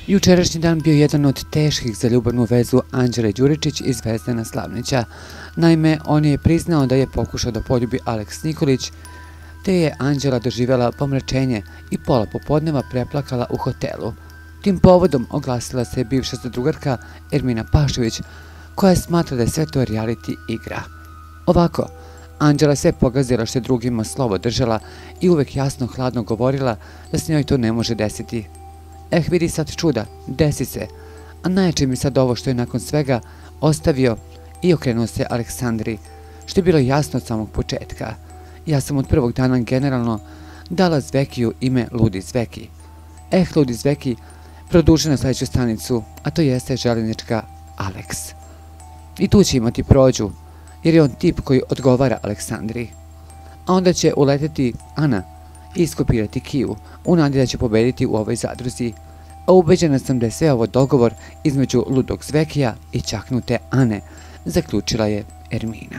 Jučerašnji dan bio jedan od teških za ljubavnu vezu Anđele Đuričić i Zvezdana Slavnića. Naime, on je priznao da je pokušao da poljubi Aleks Nikolić, te je Anđela doživjela pomračenje i pola popodneva preplakala u hotelu. Tim povodom oglasila se bivša zadrugarka Ermina Pašević, koja smatra da je sve to reality igra. Ovako, Anđela se pogazila što je drugima slovo držala i uvek jasno hladno govorila da se njoj to ne može desiti. Vidi sad čuda, desi se, a najjače mi sad ovo što je nakon svega ostavio i okrenuo se Aleksandri, što je bilo jasno od samog početka. Ja sam od prvog dana generalno dala Zvekiju ime Ludi Zveki. Ludi Zveki produži na sljedeću stanicu, a to jeste željeznička Aleks. I tu će imati prođu, jer je on tip koji odgovara Aleksandri. A onda će uleteti Ana i iskopirati Kiju, u nadi da će pobediti u ovoj zadruzi. A ubeđena sam da je sve ovo dogovor između ludog Zvekija i čaknute Ane, zaključila je Ermina.